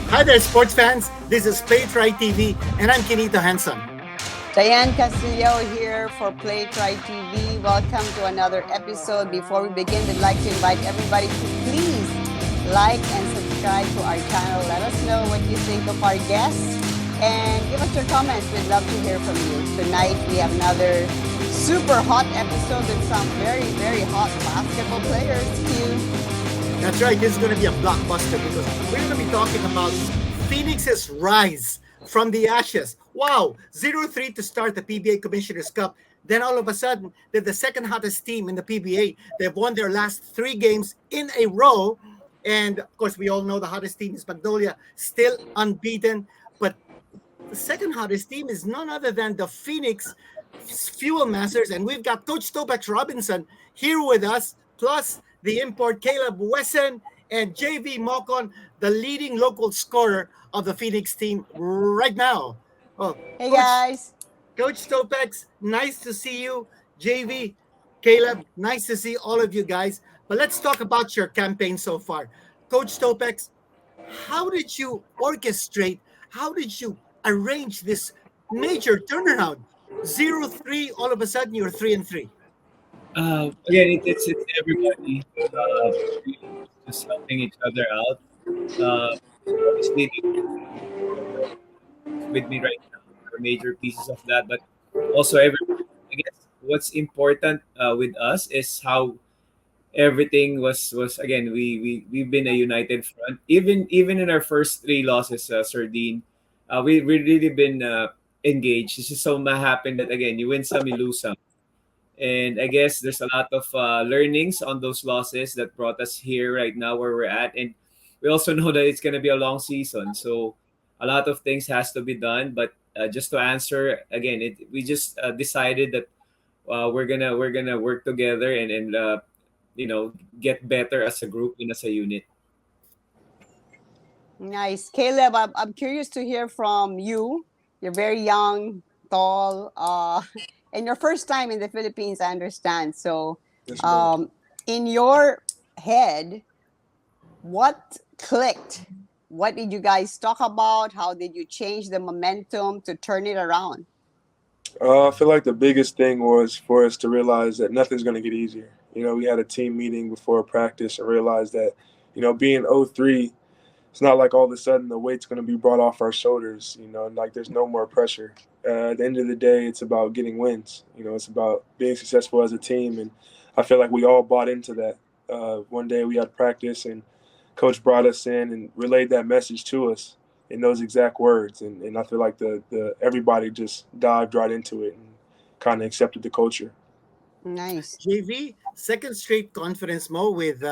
Hi there, sports fans. This is Play Try TV, and I'm Kinito Hanson. Diane Castillo here for Play Try TV. Welcome to another episode. Before we begin, we'd like to invite everybody to please like and subscribe to our channel. Let us know what you think of our guests and give us your comments. We'd love to hear from you. Tonight, we have another super hot episode with some very, very hot basketball players. That's right, this is going to be a blockbuster because we're going to be talking about Phoenix's rise from the ashes. Wow, 0-3 to start the PBA Commissioner's Cup. Then all of a sudden, they're the second hottest team in the PBA. They've won their last 3 games in a row. And of course, we all know the hottest team is Magnolia, still unbeaten. But the second hottest team is none other than the Phoenix Fuel Masters. And we've got Coach Topex Robinson here with us, plus the import Kaleb Wesson and Jayvee Mocon, the leading local scorer of the Phoenix team right now. Oh, Hey guys. Coach Topex, nice to see you. JV, Kaleb, nice to see all of you guys. But let's talk about your campaign so far. Coach Topex, how did you orchestrate, how did you arrange this major turnaround? 0-3, all of a sudden you're 3-3. Again, it's everybody just helping each other out. Obviously, with me right now are major pieces of that, but also everybody. I guess what's important with us is how everything was again. We've been a united front. Even in our first 3 losses, Sardine, we really been engaged. It's just so happened that again you win some, you lose some. And I guess there's a lot of learnings on those losses that brought us here right now where we're at. And we also know that it's going to be a long season. So a lot of things has to be done. But just to answer again, we just decided that we're gonna work together and get better as a group and as a unit. Nice. Kaleb, I'm curious to hear from you. You're very young, tall, and your first time in the Philippines, I understand. So, in your head, what clicked? What did you guys talk about? How did you change the momentum to turn it around? I feel like the biggest thing was for us to realize that nothing's going to get easier. We had a team meeting before practice and realized that, being 0-3, it's not like all of a sudden the weight's going to be brought off our shoulders, and like there's no more pressure. At the end of the day, it's about getting wins. It's about being successful as a team. And I feel like we all bought into that. One day we had practice and coach brought us in and relayed that message to us in those exact words. And I feel like the everybody just dived right into it and kind of accepted the culture. Nice. JV, second straight conference mo with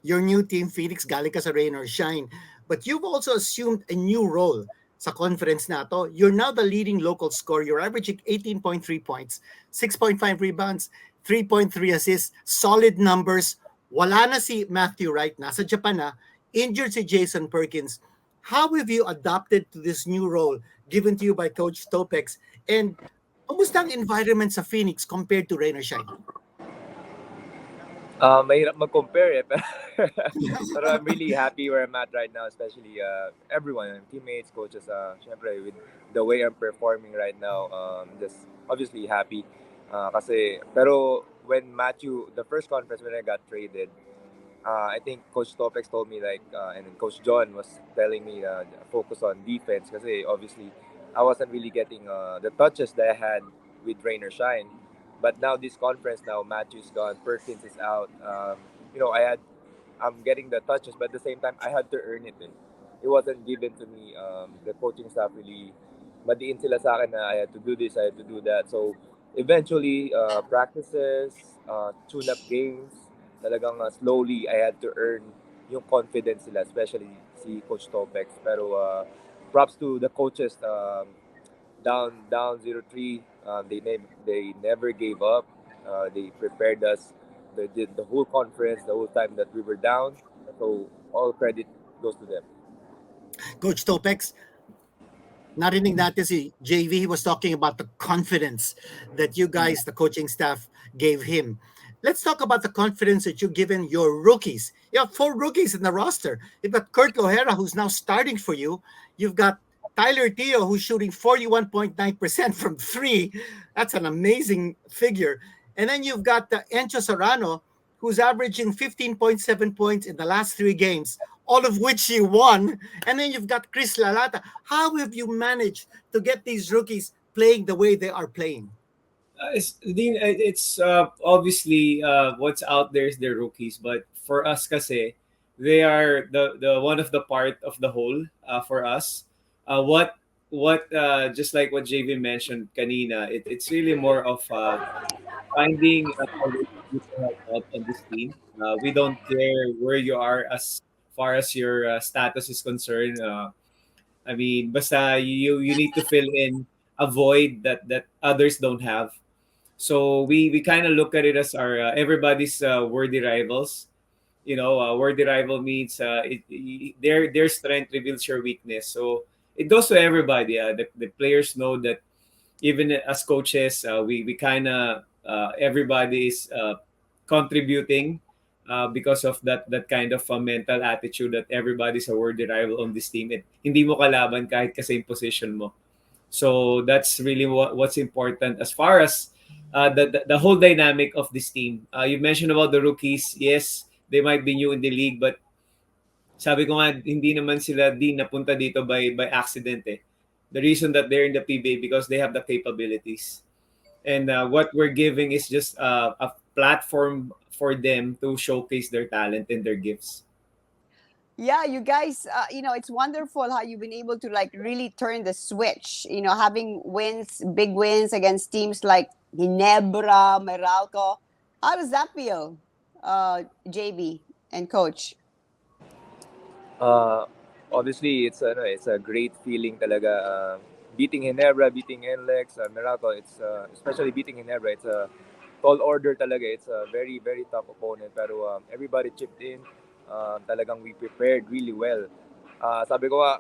your new team, Phoenix, galing ka sa rain or shine. But you've also assumed a new role sa conference na to. You're now the leading local scorer. You're averaging 18.3 points, 6.5 rebounds, 3.3 assists, solid numbers. Wala na si Matthew Wright, nasa Japan na. Injured si Jason Perkins. How have you adapted to this new role given to you by Coach Topex? And kumusta ang environment sa Phoenix compared to rain or shine? Mahirap mag-compare eh. Pero I'm really happy where I'm at right now, especially everyone, teammates, coaches. Syempre, with the way I'm performing right now, just obviously happy. Pero when Matthew, the first conference when I got traded, I think Coach Topex told me and then Coach John was telling me focus on defense kasi obviously I wasn't really getting the touches that I had with rain or shine. But now this conference, now Matthew's gone, Perkins is out. I'm getting the touches, but at the same time, I had to earn it. It wasn't given to me. The coaching staff really, madiin sila sa akin na I had to do this, I had to do that. So eventually, practices, tune-up games, talagang slowly, I had to earn yung confidence nila, especially si Coach Topex. Pero props to the coaches. Down 0-3. They never gave up. They prepared us. They did the whole conference, the whole time that we were down. So all credit goes to them. Coach Topex, narinig natin si JV, he was talking about the confidence that you guys, the coaching staff, gave him. let's talk about the confidence that you've given your rookies. You have four rookies in the roster. You've got Kurt Lohera, who's now starting for you. You've got Tyler Teo, who's shooting 41.9% from three. That's an amazing figure. And then you've got Encho Serrano, who's averaging 15.7 points in the last three games, all of which he won. And then you've got Chris Lalata. How have you managed to get these rookies playing the way they are playing? It's obviously what's out there is their rookies, but for us, kasi they are the one of the part of the whole for us. What just like what Jayvee mentioned kanina, it's really more of finding a way to help out on this team. We don't care where you are as far as your status is concerned. I mean, basta you need to fill in a void that others don't have. So we kind of look at it as our everybody's worthy rivals. Worthy rival means their strength reveals your weakness. So it goes to everybody. The players know that even as coaches, we kind of everybody is contributing because of that kind of mental attitude that everybody's a worthy rival on this team. Hindi mo kalaban kahit ka same position mo. So that's really what's important as far as the whole dynamic of this team. You mentioned about the rookies. Yes, they might be new in the league, but sabi ko nga, hindi naman sila napunta dito by accident eh. The reason that they're in the PBA because they have the capabilities. And what we're giving is just a platform for them to showcase their talent and their gifts. Yeah, you guys, it's wonderful how you've been able to like really turn the switch, having wins, big wins against teams like Ginebra, Meralco. How does that feel, JB and Coach? Obviously, it's a great feeling talaga. Beating Ginebra, beating NLEX, Meralco, it's especially beating Ginebra. It's a tall order talaga. It's a very very tough opponent. Pero everybody chipped in. Talagang we prepared really well. Sabi ko nga,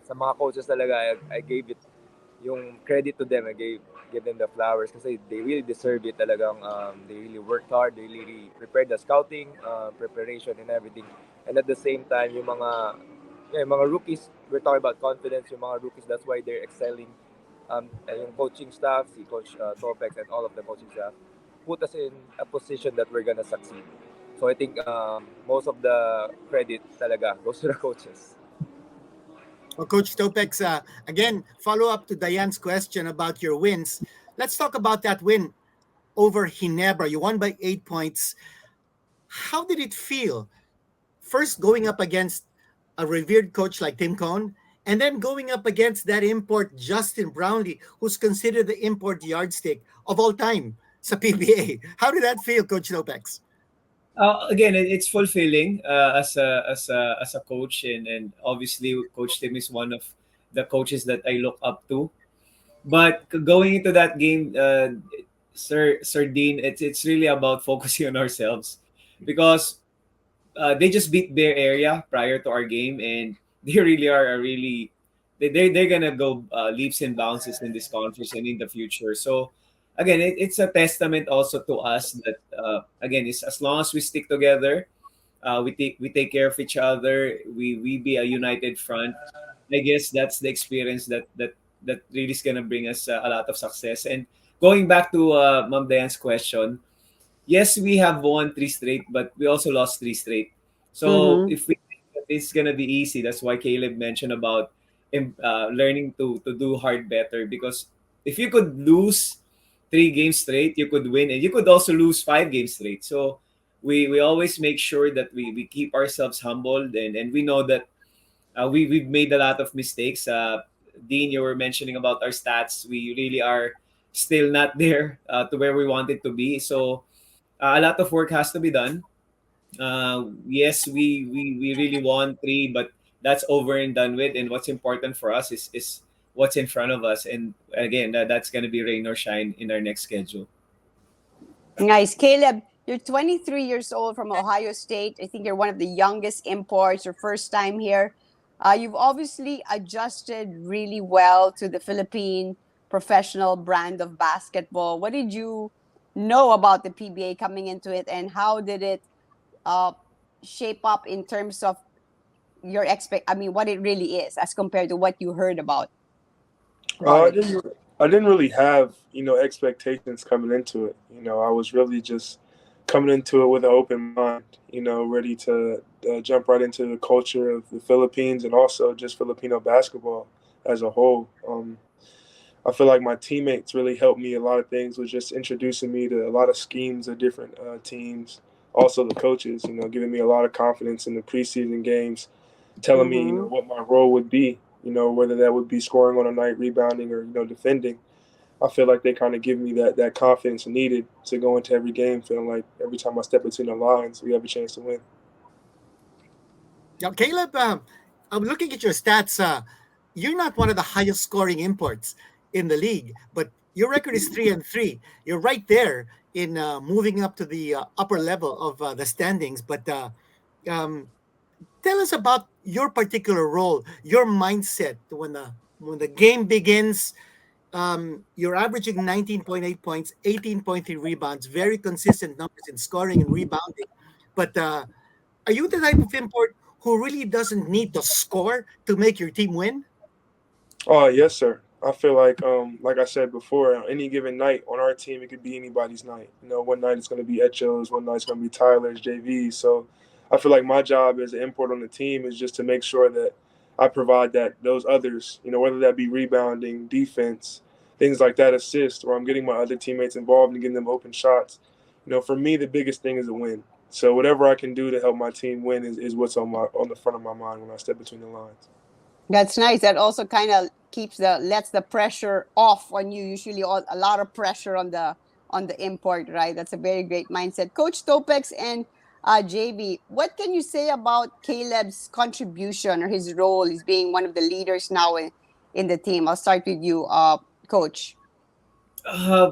sa mga coaches talaga, I gave it yung credit to them. I give them the flowers kasi they really deserve it talagang. They really worked hard. They really prepared the scouting, preparation and everything. And at the same time, yung mga rookies, we're talking about confidence, yung mga rookies, that's why they're excelling. Yung coaching staff, si Coach Topex and all of the coaching staff, put us in a position that we're gonna succeed. So I think most of the credit talaga goes to the coaches. Well, Coach Topex, again, follow up to Diane's question about your wins. Let's talk about that win over Ginebra. You won by 8 points. How did it feel? First, going up against a revered coach like Tim Cohn, and then going up against that import, Justin Brownlee, who's considered the import yardstick of all time sa PBA. How did that feel, Coach Topex? Again, it's fulfilling as a coach, and obviously Coach Tim is one of the coaches that I look up to. But going into that game, Sir Dean, it's really about focusing on ourselves because they just beat their area prior to our game, and they really are a really they're gonna go leaps and bounces in this conference and in the future. So again, it's a testament also to us that again, it's as long as we stick together, we take care of each other, we be a united front. I guess that's the experience that really is gonna bring us a lot of success. And going back to Ma'am Diane's question, yes, we have won three straight, but we also lost three straight. So Mm-hmm. if we think that it's gonna be easy, that's why Caleb mentioned about learning to do hard better. Because if you could lose 3 games straight, you could win, and you could also lose 5 games straight. So we always make sure that we keep ourselves humbled, and we know that we've made a lot of mistakes. Dean, you were mentioning about our stats. We really are still not there to where we wanted to be. So a lot of work has to be done. Yes, we really won three, but that's over and done with. And what's important for us is what's in front of us. And again, that's going to be rain or shine in our next schedule. Nice. Caleb, you're 23 years old from Ohio State. I think you're one of the youngest imports, your first time here. You've obviously adjusted really well to the Philippine professional brand of basketball. What did you know about the PBA coming into it, and how did it uh, shape up in terms of your expect? I mean, what it really is as compared to what you heard about Uh, I it. didn't. I didn't really have expectations coming into it. I was really just coming into it with an open mind. Ready to jump right into the culture of the Philippines and also just Filipino basketball as a whole. I feel like my teammates really helped me a lot of things with just introducing me to a lot of schemes of different teams. Also, the coaches, giving me a lot of confidence in the preseason games, telling me, Mm-hmm. what my role would be, whether that would be scoring on a night, rebounding, or, defending. I feel like they kind of give me that confidence needed to go into every game, feeling like every time I step between the lines, we have a chance to win. Now, Caleb, I'm looking at your stats. You're not one of the highest scoring imports in the league, but your record is 3-3. You're right there in moving up to the upper level of the standings. But um, tell us about your particular role, your mindset when the game begins. You're averaging 19.8 points, 18.3 rebounds, very consistent numbers in scoring and rebounding. But are you the type of import who really doesn't need to score to make your team win? Oh, yes, sir. I feel like I said before, on any given night on our team, it could be anybody's night. One night it's going to be Echo's, one night it's going to be Tyler's, Jayvee's. So I feel like my job as an import on the team is just to make sure that I provide that those others, whether that be rebounding, defense, things like that, assist, or I'm getting my other teammates involved and getting them open shots. For me, the biggest thing is a win. So whatever I can do to help my team win is what's on the front of my mind when I step between the lines. That's nice. That also kind of keeps the lets the pressure off on you. Usually, a lot of pressure on the import, right? That's a very great mindset. Coach Topex and JB, what can you say about Caleb's contribution or his role? He's being one of the leaders now in the team. I'll start with you, Coach.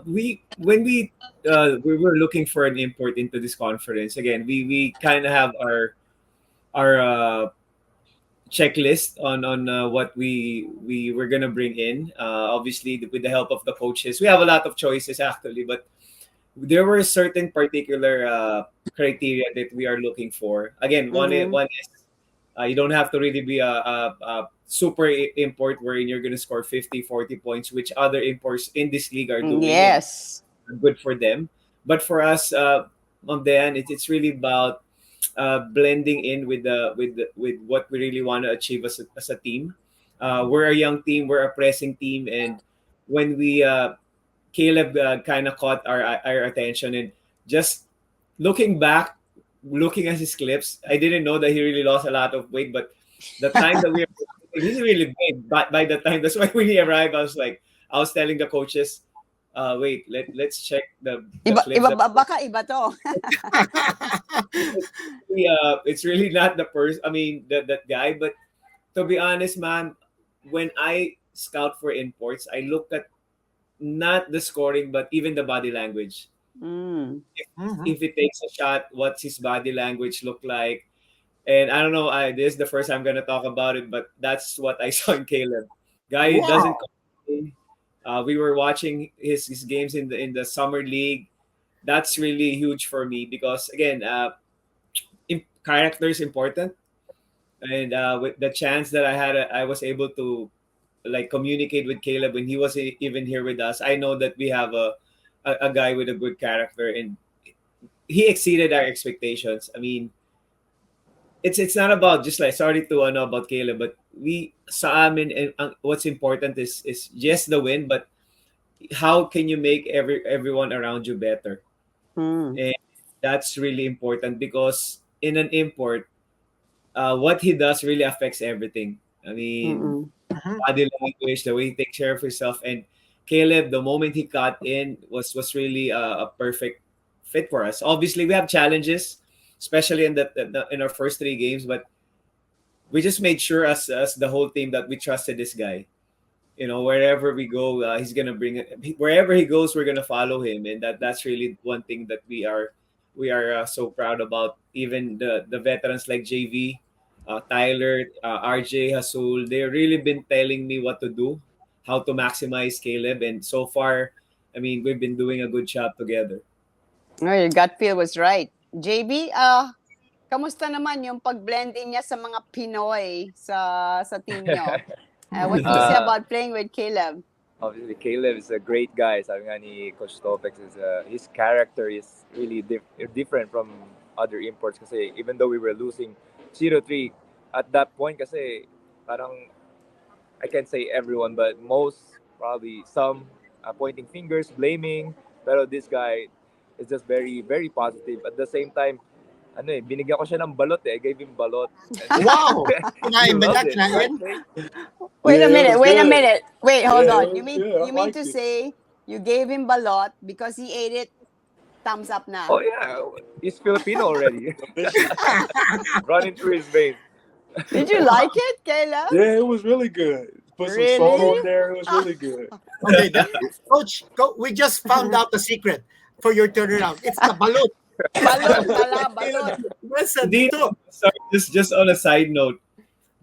We when we were looking for an import into this conference. Again, we kind of have our checklist on what we were gonna bring in. Obviously, with the help of the coaches, we have a lot of choices actually, but there were certain particular criteria that we are looking for. Again, Mm-hmm. one is you don't have to really be a super import wherein you're going to score 50, 40 points, which other imports in this league are doing, and Yes. good for them. But for us, on the end, it's really about blending in with what we really want to achieve as a team. We're a young team, we're a pressing team, and when we Caleb kind of caught our attention, and just looking back, looking at his clips, I didn't know that he really lost a lot of weight, but the time that we were, he's really big. But by the time that's why when he arrived, I was telling the coaches, wait, let's check the Iba, clips iba, that baka iba to. it's really not the person. I mean, that guy. But to be honest, man, when I scout for imports, I look at not the scoring, but even the body language. Mm. Mhm. If he takes a shot, what's his body language look like? And I don't know. This is the first I'm gonna talk about it, but that's what I saw in Caleb. Guy doesn't. Wow. We were watching his games in the summer league. That's really huge for me because again, character is important, and with the chance that I had, I was able to like communicate with Caleb when he was even here with us. I know that we have a guy with a good character, and he exceeded our expectations. I mean, it's not about just like sorry to know about Caleb, but we sa amin and what's important is just the win, but how can you make everyone around you better? Mm. And that's really important because in an import, what he does really affects everything. I mean, Mm-mm. Mhm. body language, the way he takes care of himself, and Caleb, the moment he got in, was really a perfect fit for us. Obviously, we have challenges, especially in our first three games, but we just made sure as the whole team that we trusted this guy. Wherever we go, he's gonna bring it. Wherever he goes, we're gonna follow him, and that's really one thing that we are so proud about. Even the veterans like JV, Tyler, RJ, Hasul, they've really been telling me what to do, how to maximize Caleb, and so far, I mean, we've been doing a good job together. No, your gut feel was right. JB, kamusta naman yung pag-blending niya sa mga Pinoy sa team nyo? What can you say Uh, about playing with Kaleb? Obviously, Caleb is a great guy. Sabi nga ni Coach Topex is his character is really different from other imports kasi even though we were losing 0-3 at that point kasi parang I can't say everyone but most probably some pointing fingers, blaming. Pero this guy is just very very positive. At the same time, binigyan ko siya ng balot eh. I gave him balot. And Wow! he Kinain ba niya? loved it, right? Kinain? Nate? Wait a Yeah, it minute, was wait a good. minute. Wait, hold Yeah, it on. was good. I You mean liked to it. say you gave him balot because he ate it? Thumbs up na. Oh yeah, he's Filipino already. Delicious. Running through his veins. Did you like it, Caleb? Yeah, it was really good. Put some salt Really? on there. It was really good. Okay, Coach, we just found out the secret for your turnaround. It's the balut. Balot pala, balot. Listen, Indeed. Sorry, just on a side note,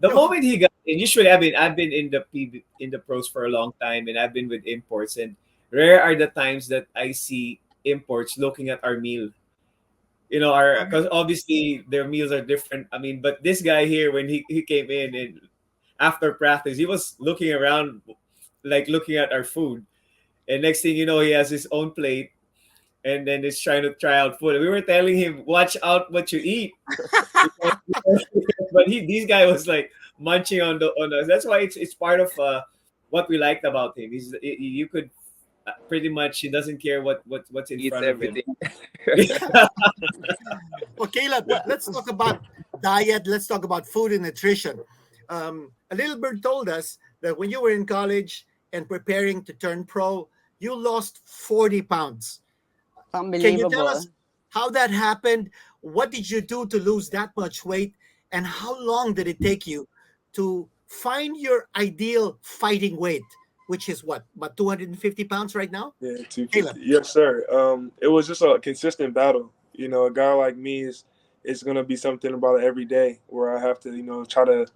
the moment he got in, usually I've been in the in the pros for a long time, and I've been with imports, and rare are the times that I see imports looking at our meal. Our because obviously their meals are different. I mean, but this guy here, when he came in and after practice, he was looking around, like looking at our food, and next thing you know, he has his own plate, and then he's trying to try out food. And we were telling him, watch out what you eat. But these guy was like munching on us. That's why it's part of what we liked about him. You could pretty much, he doesn't care what's in Eats front of him. everything. well, Caleb, let's talk about diet. Let's talk about food and nutrition. A little bird told us that when you were in college and preparing to turn pro, you lost 40 pounds. Can you tell Unbelievable. us how that happened? What did you do to lose that much weight? And how long did it take you to find your ideal fighting weight, which is what, about 250 pounds right now? Yeah, 250. Caleb. Yes, sir. It was just a consistent battle. A guy like me is gonna be something about every day where I have to, try to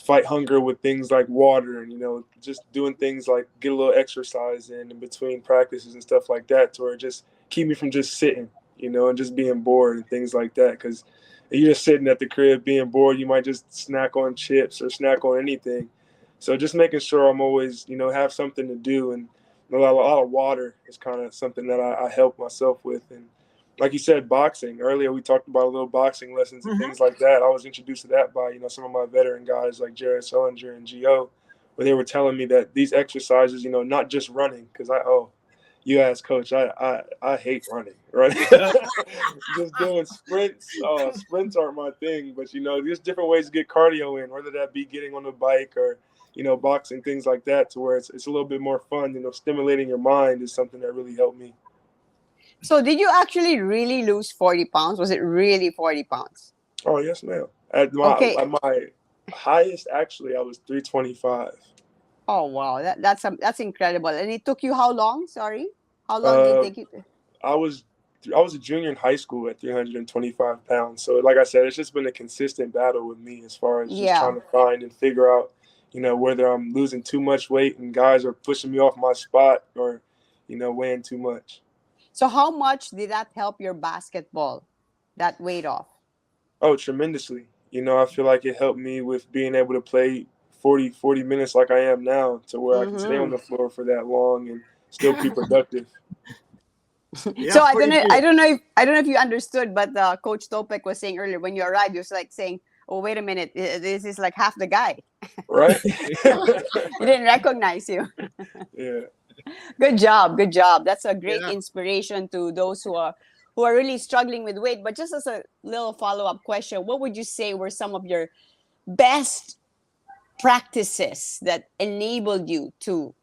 fight hunger with things like water and just doing things like get a little exercise in between practices and stuff like that, to where it just keep me from just sitting, and just being bored and things like that. Because if you're just sitting at the crib being bored, you might just snack on chips or snack on anything. So just making sure I'm always, have something to do, and a lot of water is kind of something that I help myself with. And like you said, boxing. Earlier we talked about a little boxing lessons and things like that. I was introduced to that by, some of my veteran guys like Jared Sullinger and Gio, where they were telling me that these exercises, not just running, because you asked Coach, I hate running, right? Just doing sprints. Sprints aren't my thing, but there's different ways to get cardio in, whether that be getting on the bike or boxing, things like that, to where it's a little bit more fun. Stimulating your mind is something that really helped me. So did you actually really lose 40 pounds? Was it really 40 pounds? Oh, yes, ma'am. At my highest, actually, I was 325. Oh wow, that's incredible. And it took you how long? Sorry, how long did it take you? I was a junior in high school at 325 pounds. So, like I said, it's just been a consistent battle with me as far as just trying to find and figure out, whether I'm losing too much weight and guys are pushing me off my spot or, weighing too much. So how much did that help your basketball, that weight off? Oh, tremendously. I feel like it helped me with being able to play 40 minutes like I am now, to where I can stay on the floor for that long and still be productive. Yeah, so I don't know if you understood, but Coach Topex was saying earlier when you arrived, he was like saying, "Oh, wait a minute, this is like half the guy." Right? He didn't recognize you. Yeah. Good job. That's a great inspiration to those who are really struggling with weight. But just as a little follow-up question, what would you say were some of your best practices that enabled you to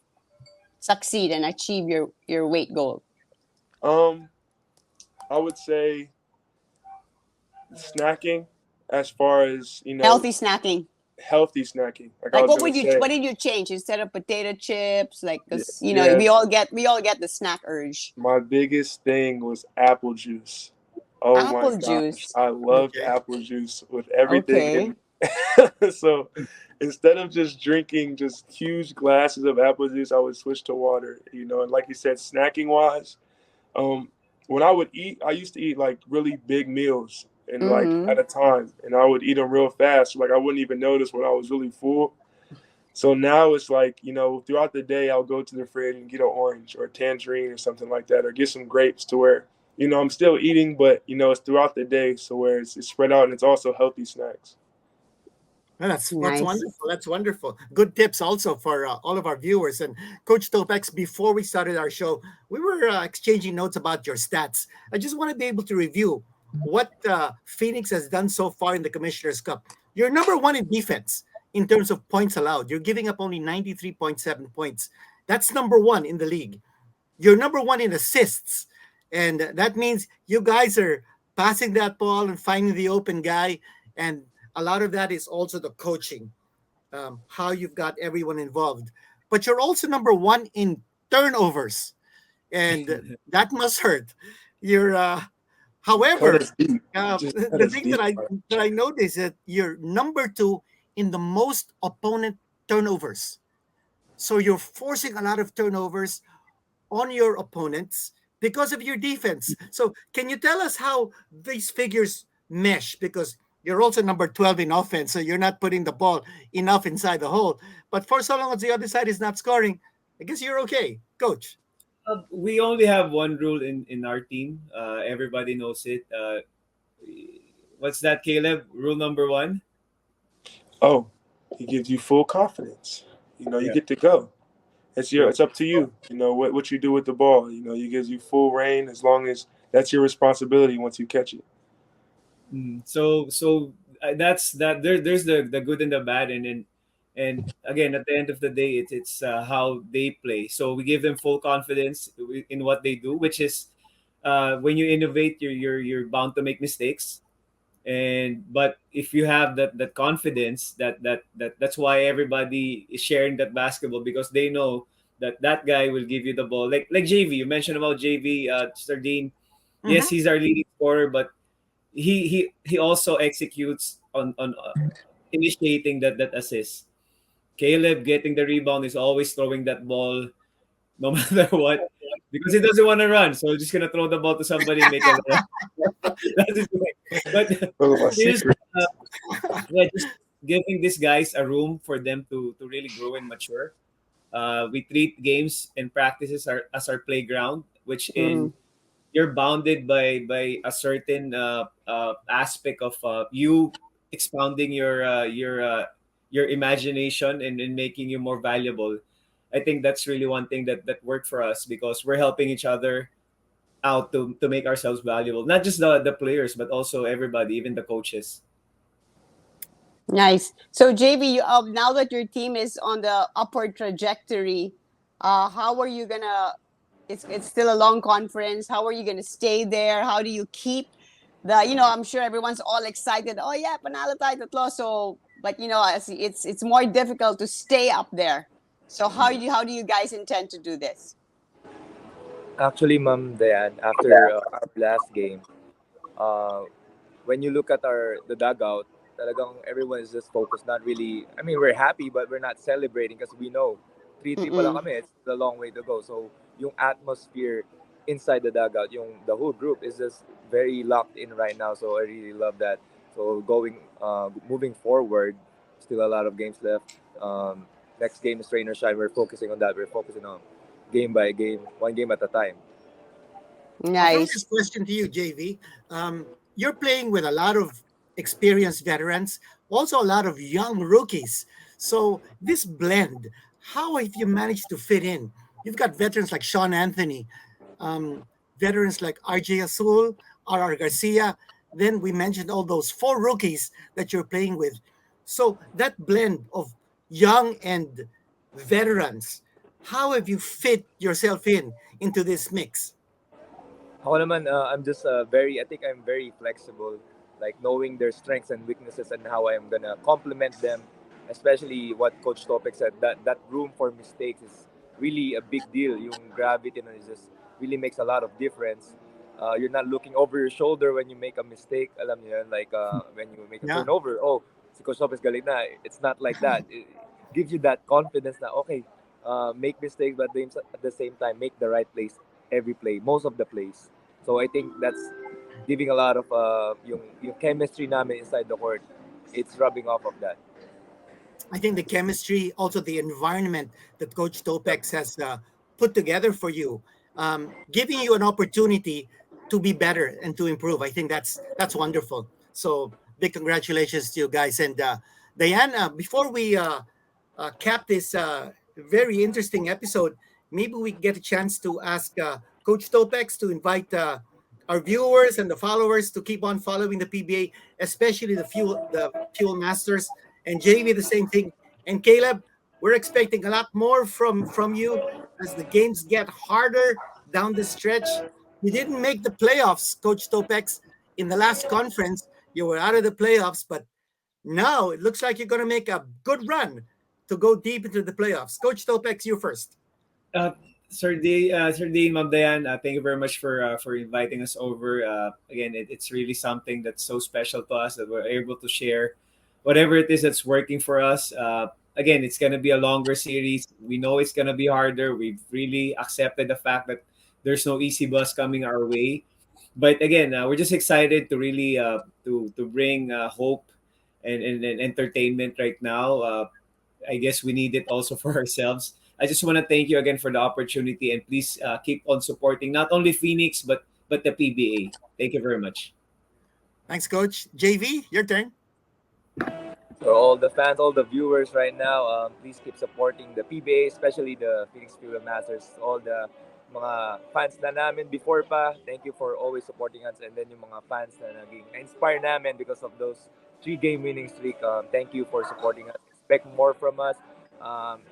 succeed and achieve your weight goal? I would say snacking, as far as healthy snacking. Like what did you change instead of potato chips? Like, because we all get the snack urge. My biggest thing was apple juice. Oh apple my juice. gosh, I loved apple juice with everything. So instead of just drinking just huge glasses of apple juice, I would switch to water. And like you said, snacking wise, when I would eat, I used to eat like really big meals and like Mm-hmm. at a time, and I would eat them real fast. Like I wouldn't even notice when I was really full. So now it's like, throughout the day, I'll go to the fridge and get an orange or a tangerine or something like that, or get some grapes to where, I'm still eating, but, it's throughout the day. So where it's spread out and it's also healthy snacks. Well, that's Nice. wonderful. That's wonderful. Good tips also for all of our viewers. And Coach Topex, before we started our show, we were exchanging notes about your stats. I just want to be able to review what Phoenix has done so far in the Commissioner's Cup. You're number one in defense in terms of points allowed. You're giving up only 93.7 points. That's number one in the league. You're number one in assists. And that means you guys are passing that ball and finding the open guy. And a lot of that is also the coaching, how you've got everyone involved. But you're also number one in turnovers, and that must hurt. You're, Cut however, us deep. Just cut the us thing deep. that I noticed that you're number two in the most opponent turnovers. So you're forcing a lot of turnovers on your opponents because of your defense. So, can you tell us how these figures mesh? Because you're also number 12 in offense, so you're not putting the ball enough inside the hole. But for so long as the other side is not scoring, I guess you're okay, coach. We only have one rule in our team. Everybody knows it. What's that, Caleb? Rule number one? Oh, he gives you full confidence. You Yeah. get to go. It's up to you. What you do with the ball. He gives you full reign as long as that's your responsibility once you catch it. So that's that. There's the good and the bad, and again at the end of the day, it's how they play. So we give them full confidence in what they do, which is when you innovate, you're bound to make mistakes. And but if you have that confidence, that's why everybody is sharing that basketball, because they know that guy will give you the ball. Like JV, you mentioned about JV, Sardine. Yes, Mhm. he's our leading scorer, but he also executes on initiating that assist. Caleb getting the rebound is always throwing that ball no matter what, because he doesn't want to run, so he's just gonna throw the ball to somebody and make a layup. That's his way. But Those are my here's secret. uh, yeah, just giving these guys a room for them to really grow and mature. We treat games and practices as our playground, which Mm-hmm. in you're bounded by a certain aspect of you expounding your imagination and making you more valuable. I think that's really one thing that worked for us, because we're helping each other out to make ourselves valuable. Not just the players, but also everybody, even the coaches. Nice. So JV, now that your team is on the upward trajectory, how are you gonna? It's still a long conference. How are you gonna stay there? How do you keep the? I'm sure everyone's all excited. Oh yeah, panalo tayo tatlo. So, but it's more difficult to stay up there. So how do you guys intend to do this? Actually, Ma'am Dayan, after our last game, uh, when you look at the dugout, talagang everyone is just focused. Not really. I mean, we're happy, but we're not celebrating because we know 3-3 pa lang Mm-mm. kami. It's a long way to go. So yung atmosphere inside the dugout, the whole group is just very locked in right now. So I really love that. So moving forward, still a lot of games left. Next game is Rain or Shine. We're focusing on that. We're focusing on game by game, one game at a time. I'll throw this Nice. question to you, JV. You're playing with a lot of experienced veterans, also a lot of young rookies. So this blend, how have you managed to fit in? You've got veterans like Sean Anthony, veterans like RJ Azul, RR Garcia. Then we mentioned all those four rookies that you're playing with. So that blend of young and veterans, how have you fit yourself into this mix? Ako naman, I think I'm very flexible, like knowing their strengths and weaknesses and how I'm gonna complement them, especially what Coach Topex said, that room for mistakes is really a big deal. Yung gravity na is just really makes a lot of difference. You're not looking over your shoulder when you make a mistake. Alam niyo yun, like when you make a Yeah. turnover, oh, si Coach Topex galing na. It's not like that. It gives you that confidence na, okay, make mistakes, but at the same time, make the right plays every play, most of the plays. So I think that's giving a lot of yung chemistry namin inside the court. It's rubbing off of that. I think the chemistry, also the environment that Coach Yep. Topex has put together for you, giving you an opportunity to be better and to improve. I think that's wonderful. So big congratulations to you guys. And Diane, before we cap this very interesting episode, maybe we get a chance to ask Coach Topex to invite our viewers and the followers to keep on following the PBA, especially the Fuel Masters, and Jayvee the same thing. And Kaleb, we're expecting a lot more from you as the games get harder down the stretch. You didn't make the playoffs, Coach Topex, in the last conference. You were out of the playoffs, but now it looks like you're going to make a good run to go deep into the playoffs. Coach Topex, you first. Uh, Sir D, Ma'am Dayan, thank you very much for inviting us over. Again, it's really something that's so special to us that we're able to share whatever it is that's working for us. Again, it's gonna be a longer series. We know it's gonna be harder. We've really accepted the fact that there's no easy bus coming our way. But again, we're just excited to really to bring hope and entertainment right now. I guess we need it also for ourselves. I just want to thank you again for the opportunity, and please keep on supporting not only Phoenix but the PBA. Thank you very much. Thanks, Coach. JV, your turn. So all the fans, all the viewers right now, please keep supporting the PBA, especially the Phoenix Fuel Masters. All the mga fans na namin before pa, thank you for always supporting us. And then yung mga fans na naging inspire namin because of those 3-game winning streak, thank you for supporting us. Expect more from us.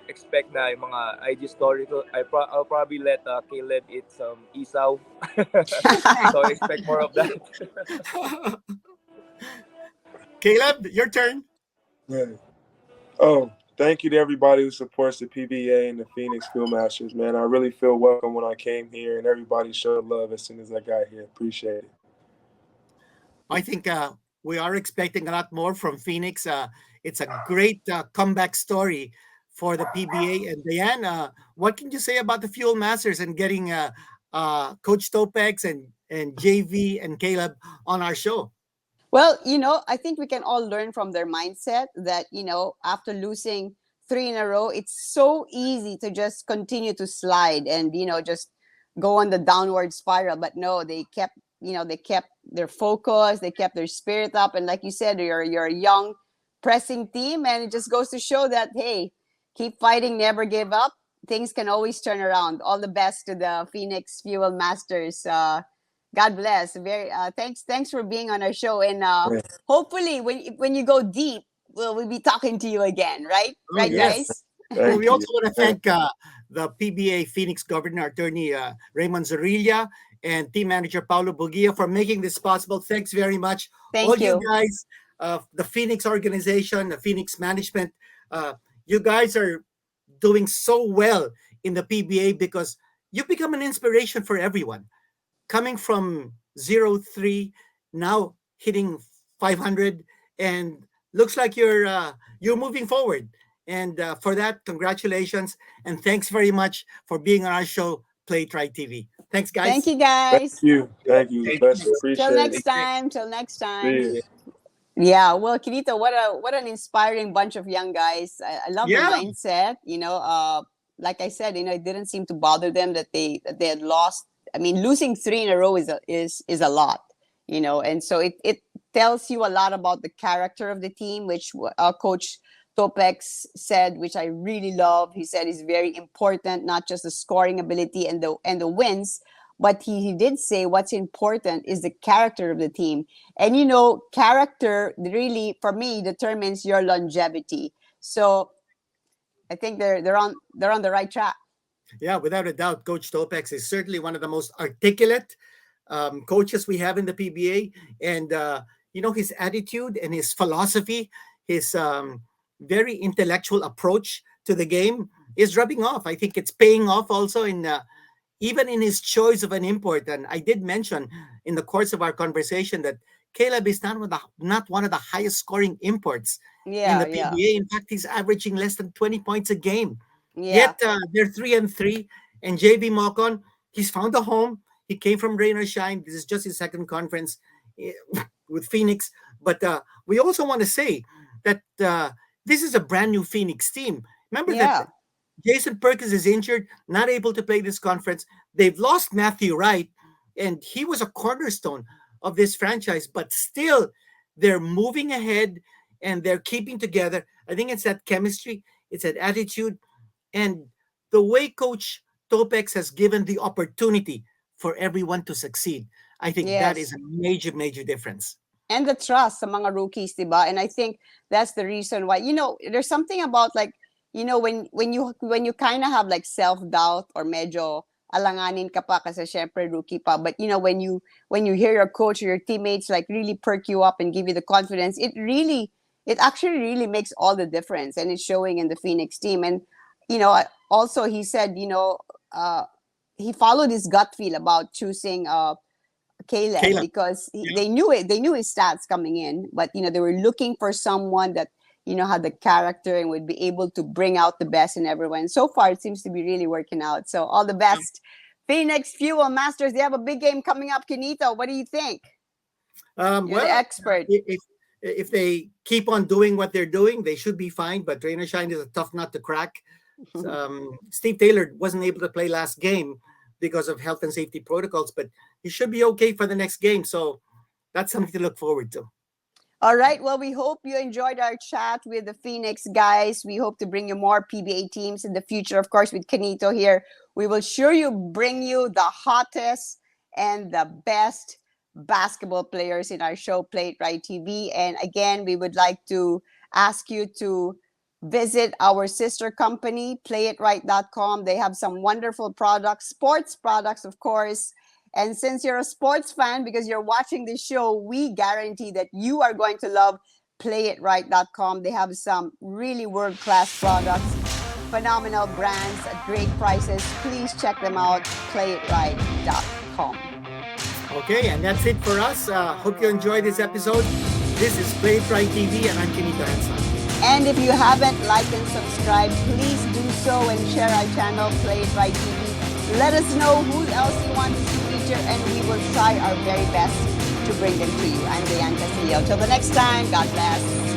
Expect na yung mga IG story to. I'll probably let Kaleb eat some isaw. So expect more of that. Kaleb, your turn. Yeah. Oh, thank you to everybody who supports the PBA and the Phoenix Field Masters, man. I really feel welcome when I came here, and everybody showed love as soon as I got here. Appreciate it. I think we are expecting a lot more from Phoenix. It's a great comeback story for the PBA. And Diane, what can you say about the Fuel Masters and getting Coach Topex and JV and Kaleb on our show? Well, I think we can all learn from their mindset that, after losing 3 in a row, it's so easy to just continue to slide and, just go on the downward spiral. But no, they kept their focus, they kept their spirit up. And like you said, you're a young, pressing team. And it just goes to show that, hey, keep fighting, never give up. Things can always turn around. All the best to the Phoenix Fuel Masters. God bless. Very thanks for being on our show, and hopefully when you go deep, we'll be talking to you again, right? Oh, Right, yes. guys? Well, we Thank also you. want to thank the PBA Phoenix Governor Attorney Raymond Zorilla and team manager Paulo Bugia for making this possible. Thanks very much. All Thank you you. guys, the Phoenix organization, the Phoenix management, you guys are doing so well in the PBA because you become an inspiration for everyone. Coming from 0-3, now hitting 500, and looks like you're moving forward. And for that, congratulations and thanks very much for being on our show, Play Try TV. Thank Thank guys. you, Thank guys. you. Thank you. Thank Bless. you. Appreciate Till it. next time. Till next time. See you. Yeah, well, Kirito, what an inspiring bunch of young guys. I love the Yeah. mindset. Like I said, it didn't seem to bother them that they had lost. I mean, losing 3 in a row is a lot, and so it tells you a lot about the character of the team, which Coach Topex said, which I really love. He said is very important, not just the scoring ability and the wins, but he did say what's important is the character of the team. And character really, for me, determines your longevity. So I think they're on the right track. Yeah, without a doubt, Coach Topex is certainly one of the most articulate coaches we have in the PBA. And, his attitude and his philosophy, his very intellectual approach to the game is rubbing off. I think it's paying off also even in his choice of an import. And I did mention in the course of our conversation that Kaleb is not one of the highest scoring imports in Yeah, the yeah, PBA. In fact, he's averaging less than 20 points a game. yeah. Yet they're 3-3. And Jayvee Mocon, he's found a home. He came from Rain or Shine. This is just his second conference eh, with Phoenix. But we also want to say that this is a brand new Phoenix team. Remember Yeah. that Jason Perkins is injured, not able to play this conference. They've lost Matthew Wright, and he was a cornerstone of this franchise, but still they're moving ahead and they're keeping together. I think it's that chemistry, it's that attitude, and the way Coach Topex has given the opportunity for everyone to succeed. I think that is Yes. a major, major difference. And the trust sa mga rookies, diba? And I think that's the reason why, there's something about like, when you kind of have like self-doubt or medyo alanganin ka pa kasi syempre rookie pa, but when you hear your coach or your teammates like really perk you up and give you the confidence, it actually really makes all the difference, and it's showing in the Phoenix team. And also he said, he followed his gut feel about choosing Kaleb Caleb. because Yeah. they knew it. They knew his stats coming in, but they were looking for someone that had the character and would be able to bring out the best in everyone. So far, it seems to be really working out. So all the best, Phoenix Fuel Masters. They have a big game coming up. Kinito, what do you think? You're Well, the expert. if they keep on doing what they're doing, they should be fine. But Rain or Shine is a tough nut to crack. Steve Taylor wasn't able to play last game because of health and safety protocols, but he should be okay for the next game. So that's something to look forward to. All right. Well, we hope you enjoyed our chat with the Phoenix guys. We hope to bring you more PBA teams in the future. Of course, with Canito here, we will sure you bring you the hottest and the best basketball players in our show, Play It Right TV. And again, we would like to ask you to visit our sister company, playitright.com. They have some wonderful products, sports products, of course. And since you're a sports fan, because you're watching this show, we guarantee that you are going to love playitright.com. They have some really world-class products, phenomenal brands at great prices. Please check them out, playitright.com. Okay, and that's it for us. Hope you enjoyed this episode. This is Play It Right TV, and I'm Kinito Hanson. And if you haven't liked and subscribed, please do so and share our channel, Play It Right TV. Let us know who else you want to see feature, and we will try our very best to bring them to you. I'm Diane Castillo. Till the next time, God bless.